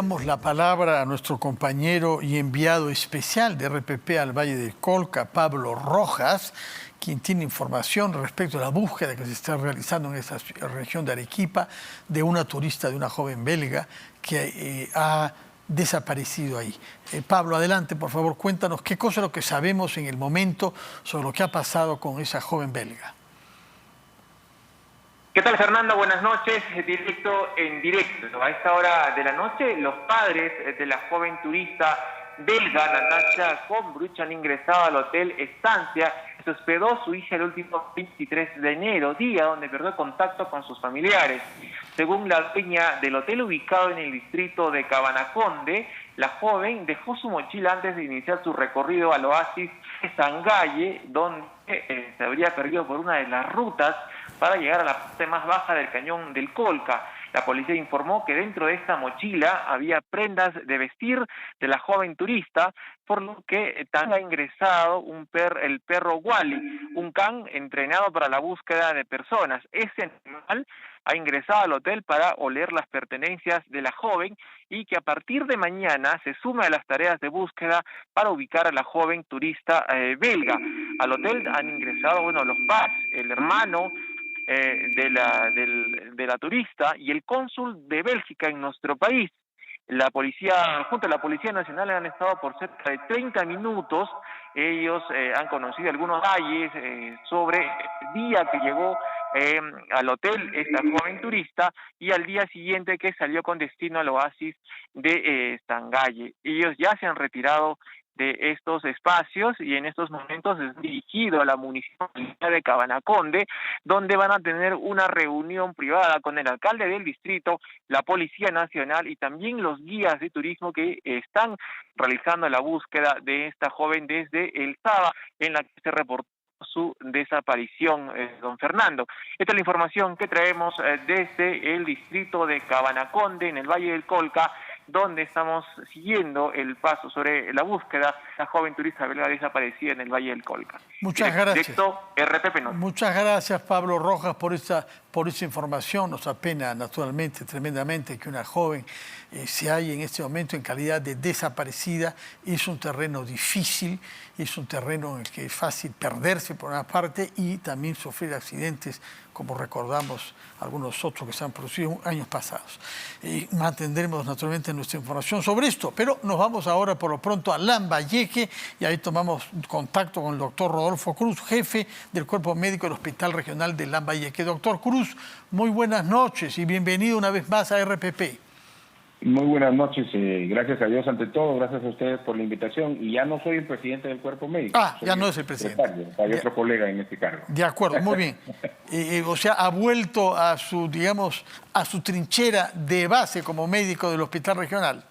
damos la palabra a nuestro compañero y enviado especial de RPP al Valle del Colca, Pablo Rojas, quien tiene información respecto a la búsqueda que se está realizando en esa región de Arequipa de una turista, de una joven belga que ha desaparecido ahí. Pablo, adelante, por favor, cuéntanos qué cosa es lo que sabemos en el momento sobre lo que ha pasado con esa joven belga. ¿Qué tal, Fernando? Buenas noches. En directo. A esta hora de la noche, los padres de la joven turista belga, Natasha Combruch, han ingresado al hotel Estancia. Se hospedó su hija el último 23 de enero, día donde perdió contacto con sus familiares. Según la dueña del hotel ubicado en el distrito de Cabanaconde, la joven dejó su mochila antes de iniciar su recorrido al oasis de Sangalle, donde se habría perdido por una de las rutas para llegar a la parte más baja del cañón del Colca. La policía informó que dentro de esta mochila había prendas de vestir de la joven turista, por lo que también ha ingresado el perro Wally, un can entrenado para la búsqueda de personas. Ese animal ha ingresado al hotel para oler las pertenencias de la joven y que a partir de mañana se sume a las tareas de búsqueda para ubicar a la joven turista belga. Al hotel han ingresado, los padres, el hermano de la turista y el cónsul de Bélgica en nuestro país. La policía, junto a la Policía Nacional, han estado por cerca de 30 minutos. Ellos han conocido algunos detalles sobre el día que llegó al hotel esta joven turista y al día siguiente que salió con destino al oasis de Sangalle. Ellos ya se han retirado de estos espacios y en estos momentos es dirigido a la municipalidad de Cabanaconde, donde van a tener una reunión privada con el alcalde del distrito, la Policía Nacional y también los guías de turismo que están realizando la búsqueda de esta joven desde el sábado en la que se reportó su desaparición, don Fernando. Esta es la información que traemos desde el distrito de Cabanaconde, en el Valle del Colca, donde estamos siguiendo el paso sobre la búsqueda de la joven turista belga desaparecida en el Valle del Colca. Muchas gracias. Directo, RPP Norte. Muchas gracias, Pablo Rojas, por esa información. Nos apena naturalmente tremendamente que una joven se halle en este momento en calidad de desaparecida. Es un terreno difícil, es un terreno en el que es fácil perderse por una parte y también sufrir accidentes, como recordamos algunos otros que se han producido en años pasados. Mantendremos naturalmente nuestra información sobre esto, pero nos vamos ahora por lo pronto a Lambayeque y ahí tomamos contacto con el doctor Rodolfo Cruz, jefe del Cuerpo Médico del Hospital Regional de Lambayeque. Doctor Cruz, muy buenas noches y bienvenido una vez más a RPP. Muy buenas noches, gracias a Dios ante todo, gracias a ustedes por la invitación. Y ya no soy el presidente del Cuerpo Médico. Ya no es el presidente. Hay otro colega en este cargo. De acuerdo, muy bien. O sea, ha vuelto a su, digamos, a su trinchera de base como médico del Hospital Regional.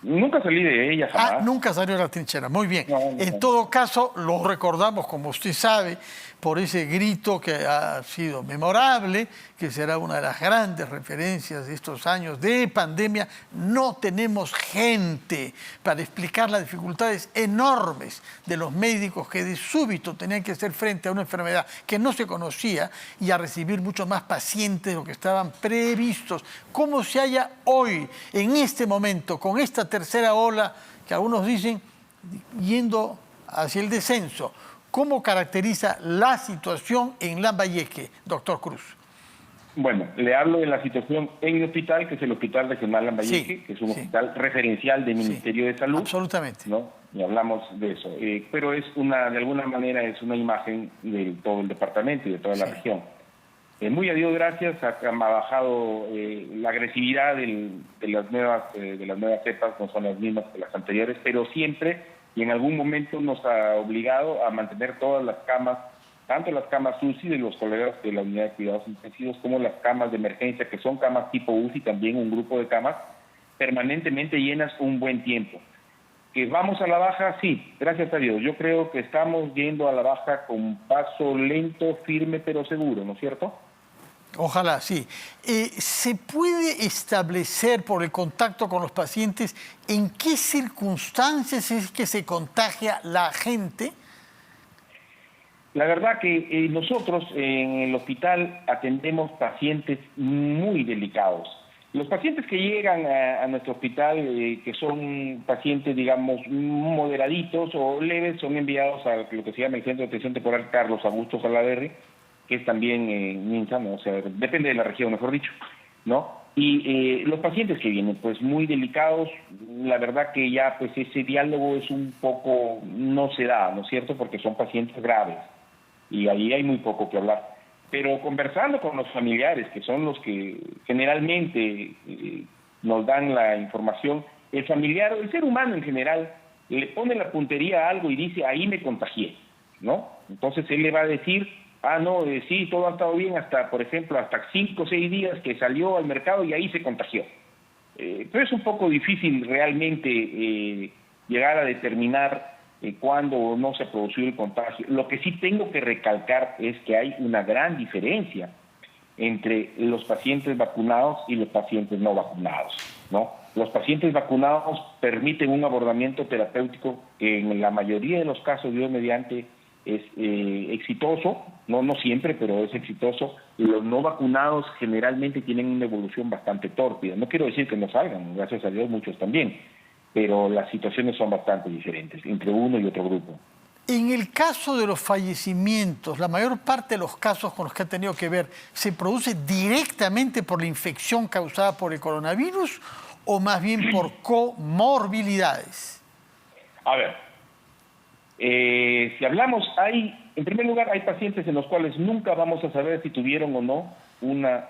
Nunca salí de ella jamás. Nunca salió de la trinchera, muy bien. No. En todo caso, lo recordamos, como usted sabe, por ese grito que ha sido memorable, que será una de las grandes referencias de estos años de pandemia. No tenemos gente para explicar las dificultades enormes de los médicos que de súbito tenían que hacer frente a una enfermedad que no se conocía y a recibir muchos más pacientes de lo que estaban previstos. ¿Cómo se halla hoy, en este momento, con esta tercera ola que algunos dicen yendo hacia el descenso? ¿Cómo caracteriza la situación en Lambayeque, doctor Cruz? Bueno, le hablo de la situación en el hospital, que es el Hospital Regional Lambayeque, que es un hospital referencial del Ministerio de Salud. Absolutamente. ¿No? Y hablamos de eso. Pero es de alguna manera es una imagen de todo el departamento y de toda la región. Muy a Dios gracias, ha bajado la agresividad de las nuevas cepas, no son las mismas que las anteriores, pero siempre y en algún momento nos ha obligado a mantener todas las camas, tanto las camas UCI de los colegas de la unidad de cuidados intensivos como las camas de emergencia, que son camas tipo UCI, también un grupo de camas, permanentemente llenas un buen tiempo. ¿Que vamos a la baja? Sí, gracias a Dios. Yo creo que estamos yendo a la baja con paso lento, firme, pero seguro, ¿no es cierto? Ojalá, sí. ¿Se puede establecer por el contacto con los pacientes en qué circunstancias es que se contagia la gente? La verdad que nosotros en el hospital atendemos pacientes muy delicados. Los pacientes que llegan a nuestro hospital, que son pacientes, digamos, moderaditos o leves, son enviados a lo que se llama el Centro de Atención Temporal Carlos Augusto Salaverry, que es también MINSA, ¿no? O sea, depende de la región, mejor dicho, ¿no? Y los pacientes que vienen, pues muy delicados, la verdad que ya pues ese diálogo es un poco, no se da, ¿no es cierto? Porque son pacientes graves y ahí hay muy poco que hablar. Pero conversando con los familiares, que son los que generalmente nos dan la información, el familiar, el ser humano en general, le pone la puntería a algo y dice, ahí me contagié, ¿no? Entonces él le va a decir, no, sí, todo ha estado bien hasta, por ejemplo, hasta 5 o 6 días que salió al mercado y ahí se contagió. Pero es un poco difícil realmente llegar a determinar cuándo no se produjo el contagio. Lo que sí tengo que recalcar es que hay una gran diferencia entre los pacientes vacunados y los pacientes no vacunados, ¿no? Los pacientes vacunados permiten un abordamiento terapéutico que en la mayoría de los casos, Dios mediante, es exitoso, no siempre, pero es exitoso. Los no vacunados generalmente tienen una evolución bastante tórpida. No quiero decir que no salgan, gracias a Dios muchos también, pero las situaciones son bastante diferentes entre uno y otro grupo. En el caso de los fallecimientos, la mayor parte de los casos con los que ha tenido que ver, ¿se produce directamente por la infección causada por el coronavirus o más bien por comorbilidades? A ver, si hablamos, en primer lugar, hay pacientes en los cuales nunca vamos a saber si tuvieron o no una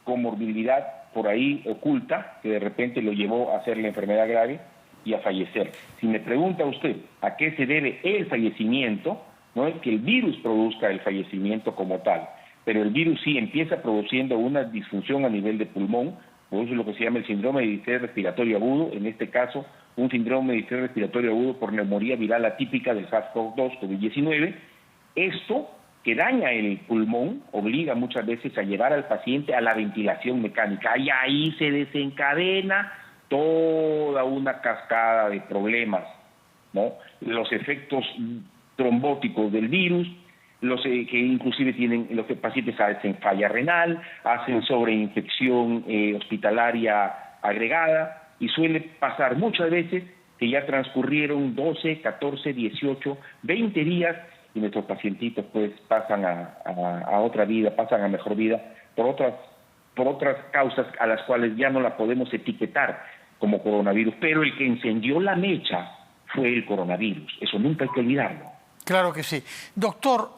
comorbilidad por ahí oculta, que de repente lo llevó a hacer la enfermedad grave y a fallecer. Si me pregunta usted a qué se debe el fallecimiento, no es que el virus produzca el fallecimiento como tal, pero el virus sí empieza produciendo una disfunción a nivel de pulmón, produce lo que se llama el síndrome de distrés respiratorio agudo, en este caso un síndrome de distrés respiratorio agudo por neumonía viral atípica del SARS-CoV-2, COVID-19. Esto, que daña el pulmón, obliga muchas veces a llevar al paciente a la ventilación mecánica, y ahí se desencadena toda una cascada de problemas, ¿no? Los efectos trombóticos del virus, que inclusive tienen los pacientes hacen falla renal, hacen sobreinfección hospitalaria agregada, y suele pasar muchas veces que ya transcurrieron 12, 14, 18, 20 días y nuestros pacientitos pues pasan a otra vida, pasan a mejor vida por otras causas a las cuales ya no la podemos etiquetar como coronavirus, pero el que encendió la mecha fue el coronavirus, eso nunca hay que olvidarlo. Claro que sí. Doctor,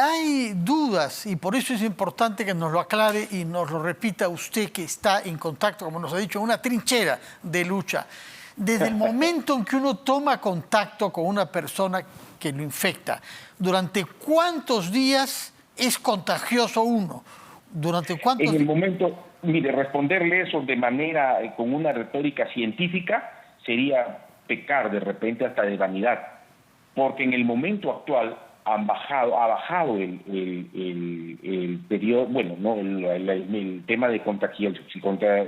hay dudas y por eso es importante que nos lo aclare y nos lo repita usted que está en contacto, como nos ha dicho, en una trinchera de lucha. Desde el momento en que uno toma contacto con una persona que lo infecta, ¿durante cuántos días es contagioso uno? ¿Durante cuántos días? En el momento, mire, responderle eso de manera, con una retórica científica, sería pecar de repente hasta de vanidad. Porque en el momento actual ha bajado el periodo, bueno, no el tema de contagiosidad,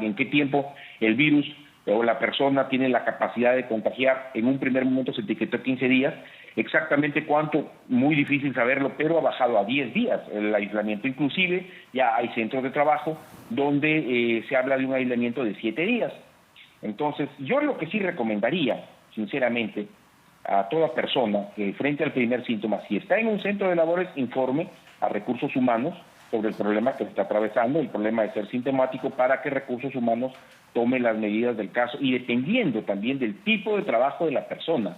en qué tiempo el virus o la persona tiene la capacidad de contagiar. En un primer momento se etiquetó 15 días, exactamente cuánto, muy difícil saberlo, pero ha bajado a 10 días el aislamiento. Inclusive ya hay centros de trabajo donde se habla de un aislamiento de 7 días. Entonces, yo lo que sí recomendaría, sinceramente, a toda persona que frente al primer síntoma, si está en un centro de labores, informe a Recursos Humanos sobre el problema que está atravesando, el problema de ser sintomático, para que Recursos Humanos tome las medidas del caso y dependiendo también del tipo de trabajo de la persona,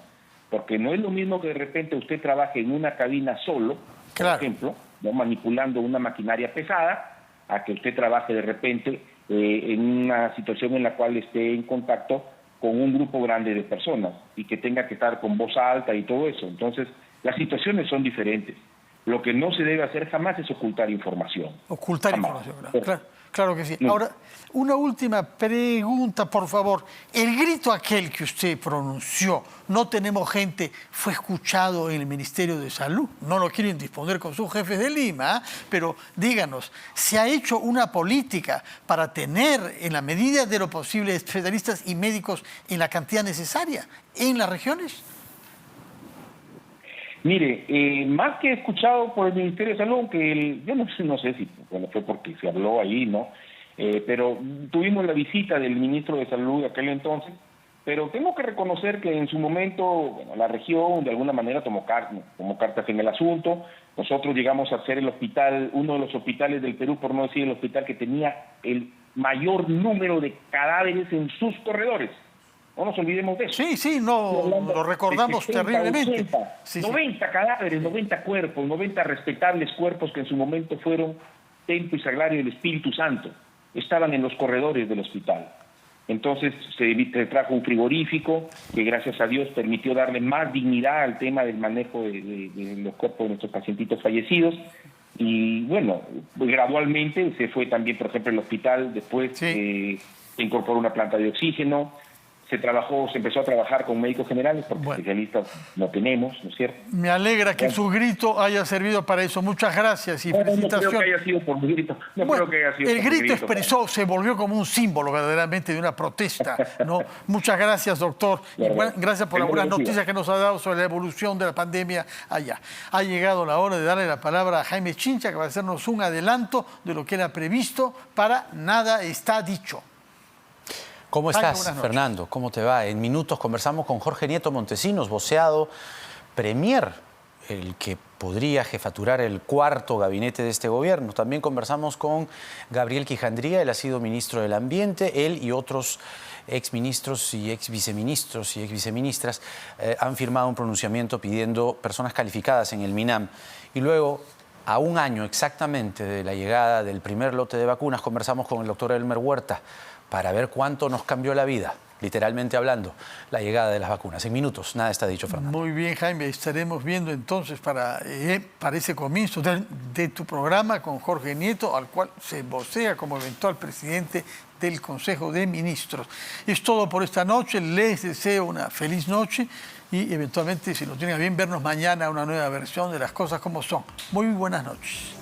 porque no es lo mismo que de repente usted trabaje en una cabina solo, por ejemplo, ¿no?, manipulando una maquinaria pesada, a que usted trabaje de repente en una situación en la cual esté en contacto con un grupo grande de personas y que tenga que estar con voz alta y todo eso. Entonces, las situaciones son diferentes. Lo que no se debe hacer jamás es ocultar información. Ocultar información, claro que sí. Ahora, una última pregunta, por favor. El grito aquel que usted pronunció, no tenemos gente, fue escuchado en el Ministerio de Salud. No lo quieren disponer con sus jefes de Lima, pero díganos, ¿se ha hecho una política para tener, en la medida de lo posible, especialistas y médicos en la cantidad necesaria en las regiones? Mire, más que escuchado por el Ministerio de Salud, que yo no sé si fue porque se habló ahí, ¿no? pero tuvimos la visita del ministro de Salud de aquel entonces, pero tengo que reconocer que en su momento, bueno, la región de alguna manera tomó cartas en el asunto. Nosotros llegamos a ser el hospital, uno de los hospitales del Perú, por no decir el hospital que tenía el mayor número de cadáveres en sus corredores. No nos olvidemos de eso. Sí, no, lo recordamos 60, terriblemente. 80, Sí, 90 cadáveres, 90 cuerpos, 90 respetables cuerpos que en su momento fueron templo y sagrario del Espíritu Santo. Estaban en los corredores del hospital. Entonces se trajo un frigorífico que gracias a Dios permitió darle más dignidad al tema del manejo de los cuerpos de nuestros pacientitos fallecidos. Y bueno, gradualmente se fue también, por ejemplo, el hospital, después se incorporó una planta de oxígeno, se empezó a trabajar con médicos generales, porque especialistas no tenemos, ¿no es cierto? Me alegra que su grito haya servido para eso. Muchas gracias y felicitaciones. No creo que haya sido por mi grito. El grito expresó, se volvió como un símbolo verdaderamente de una protesta, ¿no? Muchas gracias, doctor. Y gracias por las buenas noticias que nos ha dado sobre la evolución de la pandemia allá. Ha llegado la hora de darle la palabra a Jaime Chincha, que va a hacernos un adelanto de lo que era previsto para Nada Está Dicho. ¿Cómo estás, Fernando? ¿Cómo te va? En minutos conversamos con Jorge Nieto Montesinos, voceado premier, el que podría jefaturar el cuarto gabinete de este gobierno. También conversamos con Gabriel Quijandría, él ha sido ministro del Ambiente, él y otros exministros y exviceministros y exviceministras han firmado un pronunciamiento pidiendo personas calificadas en el MINAM. Y luego, a un año exactamente de la llegada del primer lote de vacunas, conversamos con el doctor Elmer Huerta para ver cuánto nos cambió la vida, literalmente hablando, la llegada de las vacunas. En minutos, Nada Está Dicho, Fernando. Muy bien, Jaime, estaremos viendo entonces para ese comienzo de tu programa con Jorge Nieto, al cual se vocea como eventual presidente del Consejo de Ministros. Es todo por esta noche, les deseo una feliz noche y eventualmente, si lo tienen a bien, vernos mañana una nueva versión de Las Cosas Como Son. Muy buenas noches.